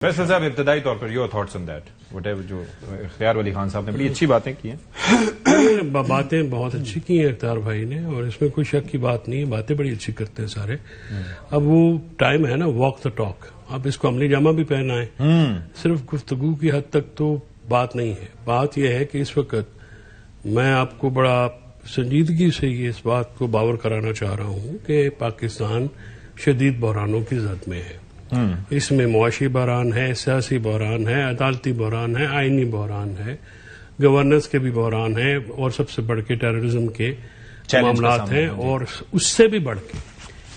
فیصل صاحب ابتدائی طور per your thoughts on that what ever جو اختیار ولی خان صاحب نے بڑی اچھی باتیں کی ہیں. باتیں بہت اچھی کی ہیں اختیار بھائی نے اور اس میں کوئی شک کی بات نہیں ہے. باتیں بڑی اچھی کرتے ہیں سارے. اب وہ ٹائم ہے نا واک دا ٹاک. اب اس کو عملی جامہ بھی پہنا ہے. صرف گفتگو کی حد تک تو بات نہیں ہے. بات یہ ہے کہ اس وقت میں آپ کو بڑا سنجیدگی سے یہ اس بات کو باور کرانا چاہ رہا ہوں کہ پاکستان شدید بحرانوں کی زد میں ہے. اس میں معاشی بحران ہے, سیاسی بحران ہے, عدالتی بحران ہے, آئینی بحران ہے, گورننس کے بھی بحران ہیں اور سب سے بڑھ کے ٹیررزم کے معاملات ہیں. اور اس سے بھی بڑھ کے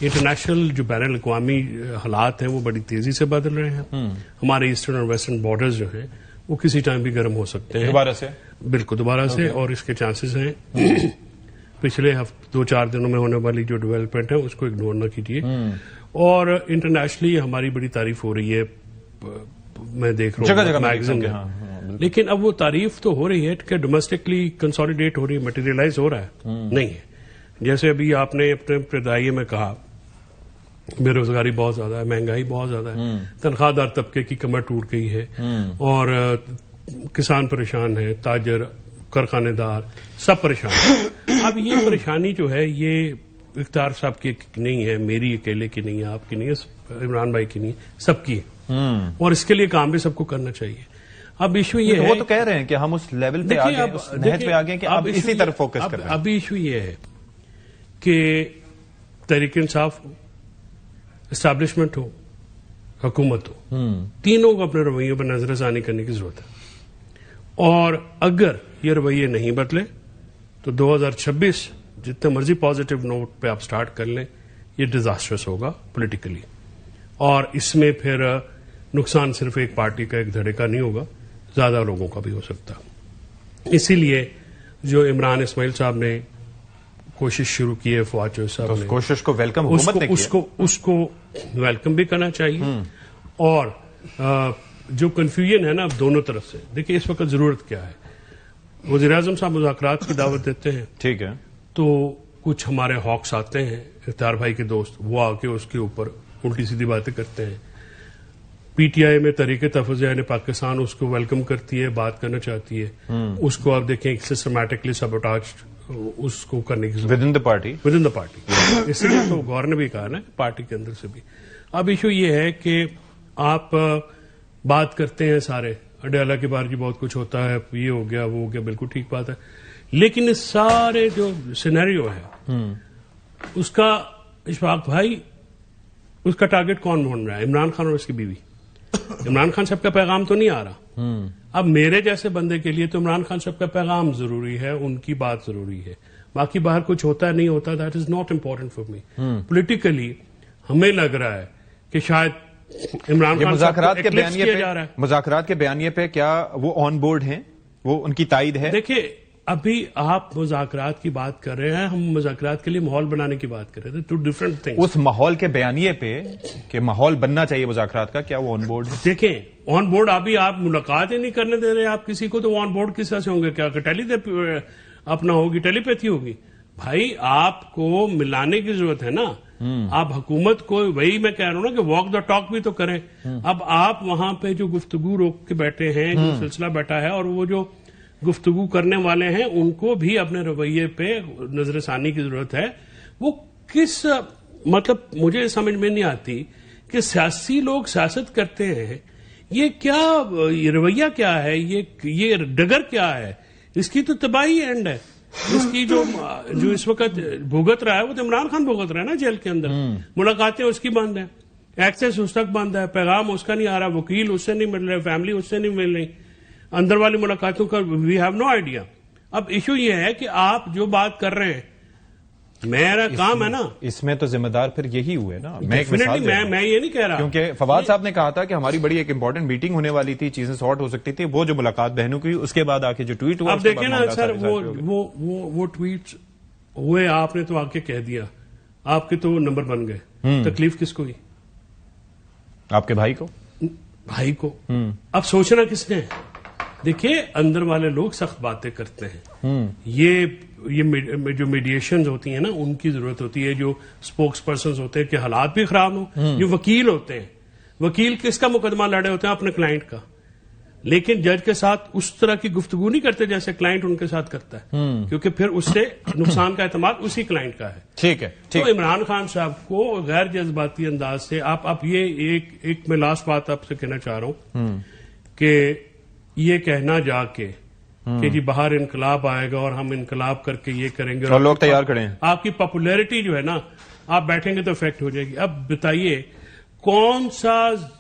انٹرنیشنل جو بین الاقوامی حالات ہیں وہ بڑی تیزی سے بدل رہے ہیں. ہمارے ایسٹرن اور ویسٹرن بارڈرز جو ہیں وہ کسی ٹائم بھی گرم ہو سکتے ہیں دوبارہ سے. بالکل دوبارہ سے. اور اس کے چانسز ہیں. پچھلے 2-4 دنوں میں ہونے والی جو ڈیولپمنٹ ہے اس کو اگنور نہ کیجیے. اور انٹرنیشنلی ہماری بڑی تعریف ہو رہی ہے. میں دیکھ رہا ہوں میگزین میں. لیکن اب وہ تعریف تو ہو رہی ہے کہ ڈومیسٹکلی کنسالیڈیٹ ہو رہی ہے, مٹیریلائز ہو رہا ہے نہیں ہے. جیسے ابھی آپ نے اپنے ابتدائی میں کہا بے روزگاری بہت زیادہ ہے, مہنگائی بہت زیادہ ہے, تنخواہ دار طبقے کی کمر ٹوٹ گئی ہے اور کسان پریشان ہے, تاجر, کارخانے دار سب پریشان ہیں. اب یہ پریشانی جو ہے یہ اختیار صاحب کی نہیں ہے, میری اکیلے کی نہیں ہے, آپ کی نہیں ہے, عمران بھائی کی نہیں ہے, سب کی ہے. اور اس کے لیے کام بھی سب کو کرنا چاہیے. اب ایشو یہ ہے, وہ تو کہہ رہے ہیں کہ ہم اس لیول پہ آگے, اس نہج پہ آگے کہ اب اسی طرف فوکس کر رہے ہیں. اب ایشو یہ ہے کہ تحریک انصاف ہو, اسٹیبلشمنٹ ہو, حکومت ہو, تینوں کو اپنے رویوں پر نظر ثانی کرنے کی ضرورت ہے. اور اگر یہ رویے نہیں بدلے تو 2026 جتنے مرضی پازیٹو نوٹ پہ آپ سٹارٹ کر لیں یہ ڈیزاسٹرس ہوگا پولیٹیکلی. اور اس میں پھر نقصان صرف ایک پارٹی کا, ایک دھڑے کا نہیں ہوگا, زیادہ لوگوں کا بھی ہو سکتا. اسی لیے جو عمران اسماعیل صاحب نے کوشش شروع کی ہے, فواد چوہدری صاحب نے, کوشش کو ویلکم حکومت نے کیا, اس کو ویلکم بھی کرنا چاہیے. اور جو کنفیوژن ہے نا اب دونوں طرف سے, دیکھیں اس وقت ضرورت کیا ہے. وزیر اعظم صاحب مذاکرات کی دعوت دیتے ہیں, ٹھیک ہے, تو کچھ ہمارے ہاکس آتے ہیں اختیار بھائی کے دوست, وہ آ کے اس کے اوپر الٹی سیدھی باتیں کرتے ہیں. پی ٹی آئی میں تحریک تحفظ یعنی پاکستان اس کو ویلکم کرتی ہے, بات کرنا چاہتی ہے. اس کو آپ دیکھیں سسٹمیٹکلی سبوٹاج اس کو کرنے کی ود ان دا پارٹی. اس لیے تو گور نے بھی کہا نا پارٹی کے اندر سے بھی. اب ایشو یہ ہے کہ آپ بات کرتے ہیں سارے, اڈیالہ کے بارے بہت کچھ ہوتا ہے, یہ ہو گیا وہ ہو گیا, بالکل ٹھیک بات ہے. لیکن اس سارے جو سینیریو ہے اس کا اشفاق بھائی اس کا ٹارگٹ کون بن رہا ہے؟ عمران خان اور اس کی بیوی. عمران خان صاحب کا پیغام تو نہیں آ رہا. اب میرے جیسے بندے کے لیے تو عمران خان صاحب کا پیغام ضروری ہے, ان کی بات ضروری ہے. باقی باہر کچھ ہوتا ہے نہیں ہوتا, that is not important for me. Politically ہمیں لگ رہا ہے کہ شاید عمران خان مذاکرات کے بیانیے پہ کیا وہ آن بورڈ ہیں, وہ ان کی تائید ہے؟ دیکھیے ابھی آپ مذاکرات کی بات کر رہے ہیں, ہم مذاکرات کے لیے ماحول بنانے کی بات کر رہے تھے. To different things. اس ماحول کے بیانیے پہ کہ ماحول بننا چاہیے مذاکرات کا, کیا وہ آن بورڈ ہے؟ دیکھیں آن بورڈ ابھی آپ ملاقات ہی نہیں کرنے دے رہے آپ کسی کو, تو آن بورڈ کس طرح سے ہوں گے؟ کیا اپنا ہوگی, ٹیلی پیتھی ہوگی؟ بھائی آپ کو ملانے کی ضرورت ہے نا. آپ حکومت کو, وہی میں کہہ رہا ہوں نا کہ واک دا ٹاک بھی تو کریں. اب آپ وہاں پہ جو گفتگو روک کے بیٹھے ہیں, جو سلسلہ بیٹھا ہے, اور وہ جو گفتگو کرنے والے ہیں ان کو بھی اپنے رویے پہ نظر ثانی کی ضرورت ہے. وہ کس مطلب مجھے سمجھ میں نہیں آتی کہ سیاسی لوگ سیاست کرتے ہیں, یہ کیا یہ رویہ کیا ہے, یہ ڈگر کیا ہے؟ اس کی تو تباہی اینڈ ہے. اس کی جو اس وقت بھگت رہا ہے وہ تو عمران خان بھگت رہا ہے نا جیل کے اندر. ملاقاتیں اس کی بند ہیں, ایکسیس اس تک بند ہے, پیغام اس کا نہیں آ رہا, وکیل اس سے نہیں مل رہے, فیملی اس سے نہیں مل رہی, اندر والی ملاقاتوں کا وی ہیو نو آئیڈیا. اب ایشو یہ ہے کہ آپ جو بات کر رہے ہیں, میرا کام ہے نا, اس میں تو ذمہ دار پھر یہی ہوئے نا. میں یہ نہیں کہہ رہا, کیونکہ فواد صاحب نے کہا تھا کہ ہماری بڑی ایک امپورٹنٹ میٹنگ ہونے والی تھی, چیزیں سارٹ ہو سکتی تھی, وہ جو ملاقات بہنوں کی اس کے بعد آ کے جو ٹویٹ ہوا. اب دیکھیں نا سر, وہ ٹویٹ ہوئے, آپ نے تو آ کے کہہ دیا, آپ کے تو نمبر بن گئے. تکلیف کس کو ہوئی؟ آپ کے بھائی کو. اب سوچنا کس نے؟ دیکھیے اندر والے لوگ سخت باتیں کرتے ہیں. یہ جو میڈیشنز ہوتی ہیں نا ان کی ضرورت ہوتی ہے. جو اسپوکس پرسنز ہوتے ہیں کہ حالات بھی خراب ہوں, جو وکیل ہوتے ہیں وکیل کس کا مقدمہ لڑے ہوتے ہیں؟ اپنے کلائنٹ کا. لیکن جج کے ساتھ اس طرح کی گفتگو نہیں کرتے جیسے کلائنٹ ان کے ساتھ کرتا ہے, کیونکہ پھر اس سے نقصان کا اعتماد اسی کلائنٹ کا ہے. ٹھیک ہے. تو عمران خان صاحب کو غیر جذباتی انداز سے آپ یہ ایک میں لاسٹ بات آپ سے کہنا چاہ رہا ہوں کہ یہ کہنا جا کے کہ جی باہر انقلاب آئے گا اور ہم انقلاب کر کے یہ کریں گے, اور لوگ تیار کھڑے ہیں, آپ کی پاپولیرٹی جو ہے نا, آپ بیٹھیں گے تو افیکٹ ہو جائے گی. اب بتائیے کون سا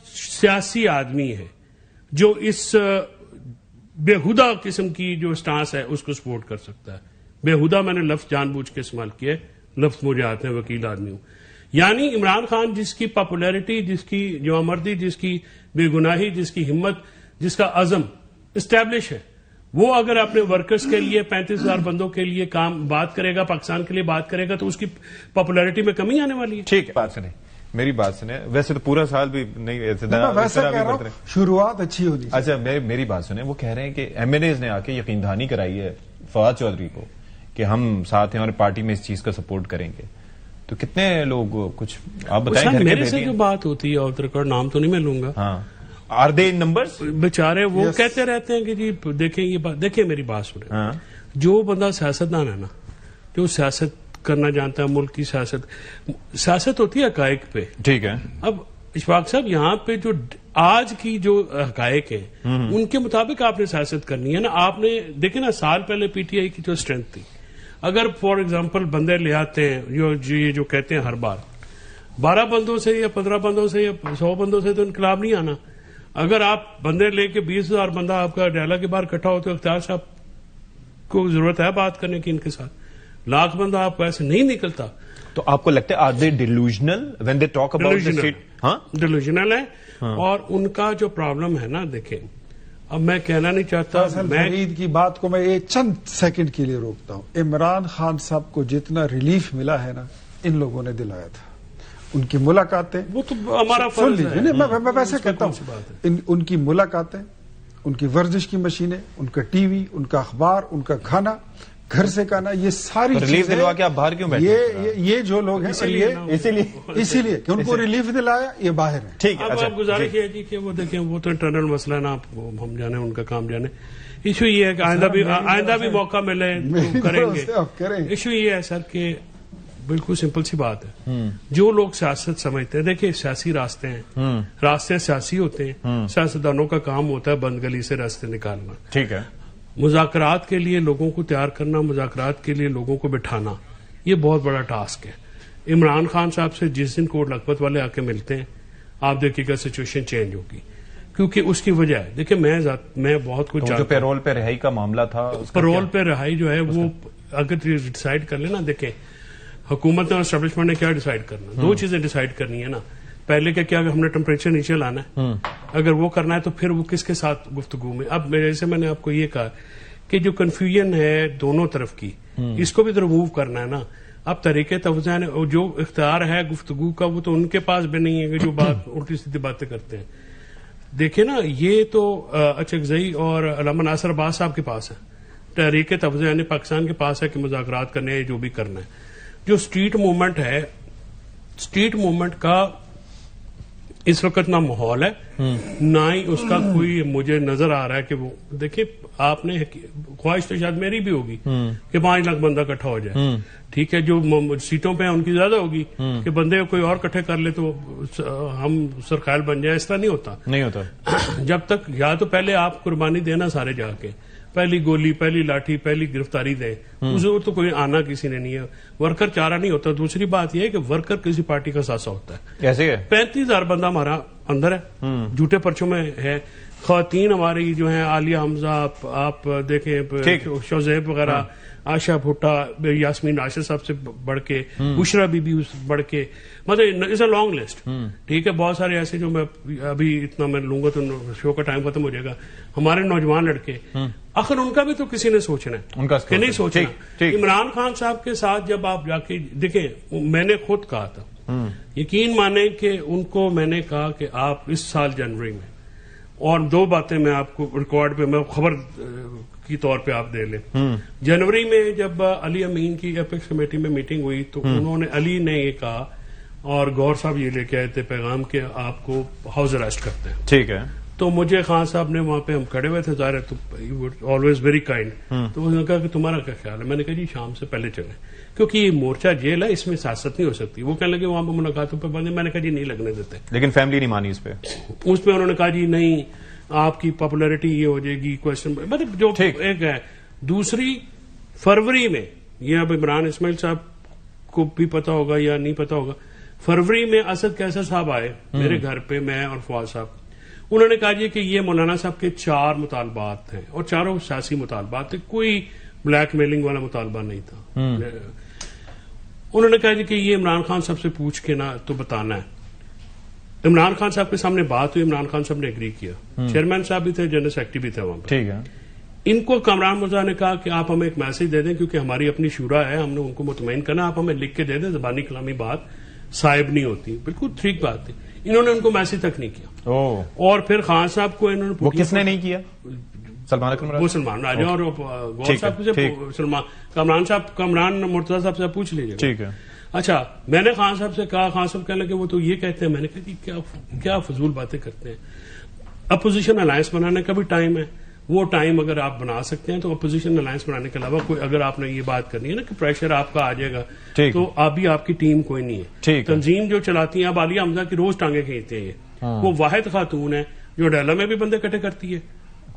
سیاسی آدمی ہے جو اس بےہودہ قسم کی جو سٹانس ہے اس کو سپورٹ کر سکتا ہے؟ بےہودہ میں نے لفظ جان بوجھ کے استعمال کیا ہے, لفظ مجھے آتے ہیں, وکیل آدمی ہوں. یعنی عمران خان جس کی پاپولیرٹی, جس کی جوامردی, جس کی بے گناہی, جس کی ہمت, جس کا عزم اسٹیبلش ہے, وہ اگر اپنے ورکرز کے لیے 35,000 بندوں کے لیے بات کرے گا, پاکستان کے لیے بات کرے گا, تو اس کی پاپولیرٹی میں کمی آنے والی ہے. ٹھیک ہے, بات سنیں, میری بات سنیں. ویسے تو پورا سال بھی نہیں, شروعات اچھی ہوتی. اچھا میری بات سنیں. وہ کہہ رہے ہیں کہ ایم این ایز نے آ کے یقین دہانی کرائی ہے فواد چودھری کو کہ ہم ساتھ ہیں اور پارٹی میں اس چیز کا سپورٹ کریں گے. تو کتنے لوگ, کچھ آپ بتائیں. میرے سے جو بات ہوتی ہے آف دا ریکارڈ, نام تو نہیں میں لوں گا, ہاں, آر دے ان نمبرز؟ بیچارے وہ کہتے رہتے ہیں کہ جی دیکھیں یہ بات, دیکھیں میری بات سنیں. جو بندہ سیاستدان ہے نا, جو سیاست کرنا جانتا ہے, ملک کی سیاست ہوتی ہے حقائق پہ. ٹھیک ہے. اب اشفاق صاحب یہاں پہ جو آج کی جو حقائق ہیں ان کے مطابق آپ نے سیاست کرنی ہے نا. آپ نے دیکھیں نا, سال پہلے پی ٹی آئی کی جو اسٹرینتھ تھی, اگر فار ایگزامپل بندے لے آتے ہیں جو کہتے ہیں ہر بار 12 بندوں سے یا 15 بندوں سے یا 100 بندوں سے تو انقلاب نہیں آنا. اگر آپ بندے لے کے 20,000 بندہ آپ کا ڈیلا کے باہر اکٹھا ہو تو اختیار صاحب کو ضرورت ہے بات کرنے کی ان کے ساتھ. لاکھ بندہ آپ کو ایسے نہیں نکلتا. تو آپ کو لگتا ہے are they delusional when they talk about the seat? ہاں, ڈیلوژنل ہے. اور ان کا جو پرابلم ہے نا, دیکھیں اب میں کہنا نہیں چاہتا, فرید کی بات کو میں چند سیکنڈ کے لیے روکتا ہوں. عمران خان صاحب کو جتنا ریلیف ملا ہے نا, ان لوگوں نے دلایا تھا. ان کی ملاقاتیں, وہ تو ہمارا فرض ہے, میں ویسے کہتا ہوں, ان کی ملاقاتیں, ان کی ورزش کی مشینیں, ان کا ٹی وی, ان کا اخبار, ان کا کھانا, گھر سے کھانا, یہ ساری ریلیف دلوا کے آپ باہر کیوں بیٹھے؟ یہ جو لوگ ہیں اسی لیے کہ ان کو ریلیف دلایا, یہ باہر ہے. ٹھیک ہے. اب آپ گزارش یہ جی کہ وہ دیکھیں, وہ تو انٹرنل مسئلہ ہے نا, آپ ہم جانے ان کا کام جانے. ایشو یہ ہے کہ آئندہ بھی موقع ملے تو کریں گے. ایشو یہ ہے سر کہ بالکل سمپل سی بات ہے, جو لوگ سیاست سمجھتے ہیں, دیکھیں سیاسی راستے ہیں, راستے سیاسی ہوتے ہیں, سیاستدانوں کا کام ہوتا ہے بند گلی سے راستے نکالنا. ٹھیک ہے. مذاکرات کے لیے لوگوں کو تیار کرنا, مذاکرات کے لیے لوگوں کو بٹھانا, یہ بہت بڑا ٹاسک ہے. عمران خان صاحب سے جس دن کوٹ لکھپت والے آ کے ملتے ہیں, آپ دیکھیے گا سچویشن چینج ہوگی, کیونکہ اس کی وجہ ہے. دیکھیں میں بہت کچھ جو پیرول پہ رہائی کا معاملہ تھا, پیرول پہ رہائی جو ہے وہ اگر ڈیسائیڈ کر لینا, دیکھیں حکومت نے اور اسٹیبلشمنٹ نے کیا ڈیسائیڈ کرنا, 2 چیزیں ڈیسائیڈ کرنی ہے نا. پہلے کیا ہم نے ٹیمپریچر نیچے لانا ہے, اگر وہ کرنا ہے تو پھر وہ کس کے ساتھ گفتگو میں. اب جیسے میں نے آپ کو یہ کہا کہ جو کنفیوژن ہے دونوں طرف کی, اس کو بھی تو ریموو کرنا ہے نا. اب طریقے توجہ جو اختیار ہے گفتگو کا وہ تو ان کے پاس بھی نہیں ہے کہ جو بات الٹی سیدھی باتیں کرتے ہیں. دیکھیں نا, یہ تو اچکزئی اور علامہ ناصر عباس صاحب کے پاس ہے, تحریک توجہ یعنی پاکستان کے پاس ہے کہ مذاکرات کرنے ہیں, جو بھی کرنا ہے. جو اسٹریٹ موومنٹ ہے, اسٹریٹ موومنٹ کا اس وقت نہ ماحول ہے, نہ ہی اس کا کوئی مجھے نظر آ رہا ہے کہ وہ, دیکھیں آپ نے خواہش تو شاید میری بھی ہوگی کہ 5 لاکھ بندہ اکٹھا ہو جائے. ٹھیک ہے, جو سیٹوں پہ ان کی زیادہ ہوگی کہ بندے کوئی اور اکٹھے کر لے تو ہم سرخیل بن جائیں. اس طرح نہیں ہوتا. جب تک یا تو پہلے آپ قربانی دینا سارے جا کے, پہلی گولی, پہلی لاٹھی, پہلی گرفتاری دیں, اسے تو کوئی آنا کسی نے نہیں ہے. ورکر چارہ نہیں ہوتا. دوسری بات یہ ہے کہ ورکر کسی پارٹی کا ساسا ہوتا ہے. کیسے ہے؟ 35,000 بندہ ہمارا اندر ہے, جھوٹے پرچوں میں ہے. خواتین ہماری جو ہیں, عالیہ حمزہ, آپ دیکھیں شوزیب وغیرہ, آشا بھٹا, یاسمین راشد صاحب سے بڑھ کے, بشرا بی بی بڑھ کے, مطلب اٹس اے لانگ لسٹ. ٹھیک ہے, بہت سارے ایسے جو میں ابھی اتنا میں لوں گا تو شو کا ٹائم ختم ہو جائے گا. ہمارے نوجوان لڑکے, آخر ان کا بھی تو کسی نے سوچنا ہے کہ نہیں سوچنا. عمران خان صاحب کے ساتھ جب آپ جا کے دیکھیں, میں نے خود کہا تھا, یقین مانیں کہ ان کو میں نے کہا کہ آپ اس سال جنوری میں, اور 2 باتیں میں آپ کو ریکارڈ پہ میں خبر کی طور پہ آپ دے لیں. جنوری میں جب علی امین کی اپیکس کمیٹی میں میٹنگ ہوئی تو انہوں نے, علی نے یہ کہا اور گور صاحب یہ لے کے آئے تھے پیغام کہ آپ کو ہاؤس اریسٹ کرتے ہیں. ٹھیک ہے. تو مجھے خان صاحب نے وہاں پہ ہم کھڑے ہوئے تھے, ظاہر ہے تو آلویز ویری کائنڈ, تو انہوں نے کہا کہ تمہارا کیا خیال ہے. میں نے کہا جی شام سے پہلے چلیں, کیونکہ یہ مورچہ جیل ہے, اس میں سیاست نہیں ہو سکتی. وہ کہنے لگے وہاں پہ ملاقاتوں پہ بندے, میں نے کہا جی نہیں لگنے دیتے. لیکن فیملی نہیں مانی اس پہ. اس پہ انہوں نے کہا جی نہیں آپ کی پاپولیرٹی یہ ہو جائے گی, کوشچن مطلب جو ایک ہے. دوسری فروری میں, یہ اب عمران اسماعیل صاحب کو بھی پتا ہوگا یا نہیں پتا ہوگا, فروری میں اسد کیسر صاحب آئے میرے گھر پہ, میں اور فواد صاحب. انہوں نے کہا جی کہ یہ مولانا صاحب کے 4 مطالبات ہیں اور چاروں سیاسی مطالبات تھے, کوئی بلیک میلنگ والا مطالبہ نہیں تھا. انہوں نے کہا جی کہ یہ عمران خان صاحب سے پوچھ کے نا تو بتانا ہے. عمران خان صاحب کے سامنے بات ہوئی, عمران خان صاحب نے اگری کیا, چیئرمین صاحب بھی تھے, جنرل سیکرٹری بھی تھے وہاں پہ. ٹھیک ہے. ان کو کامران مرزا نے کہا کہ آپ ہمیں ایک میسج دے دیں, کیونکہ ہماری اپنی شورا ہے, ہم نے ان کو مطمئن کرنا, آپ ہمیں لکھ کے دے دیں, زبانی کلامی بات صاحب نہیں ہوتی. بالکل ٹھیک بات تھی. انہوں نے ان کو میسج تک نہیں کیا. اور پھر خان صاحب کو انہوں نے, وہ کس نے نہیں کیا؟ سلمان اکرم وہ سلمان راجہ اور گور صاحب سے, کامران صاحب, کامران مرتضی صاحب سے پوچھ لیجیے. ٹھیک ہے. اچھا, میں نے خان صاحب سے کہا, خان صاحب کہنے لگے وہ تو یہ کہتے ہیں. میں نے کہا جی کیا فضول باتیں کرتے ہیں. اپوزیشن الائنس بنانے کا بھی ٹائم ہے, وہ ٹائم اگر آپ بنا سکتے ہیں تو اپوزیشن الائنس بنانے کے علاوہ کوئی, اگر آپ نے یہ بات کرنی ہے نا کہ پریشر آپ کا آ جائے گا, تو ابھی آپ کی ٹیم کوئی نہیں ہے. تنظیم جو چلاتی ہیں, اب عالیہ حمزہ کی روز ٹانگیں کھینچتے ہیں, وہ واحد خاتون ہے جو ڈیلا میں بھی بندے کٹے کرتی ہے,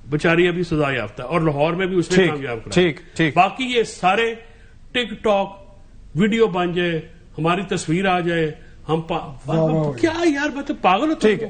بیچاری ابھی سزا یافتہ, اور لاہور میں بھی اس نے کامیاب کرا. باقی یہ سارے ٹک ٹاک ویڈیو بن جائے, ہماری تصویر آ جائے, ہم کیا یار, مطلب پاگل ہوتے ہیں.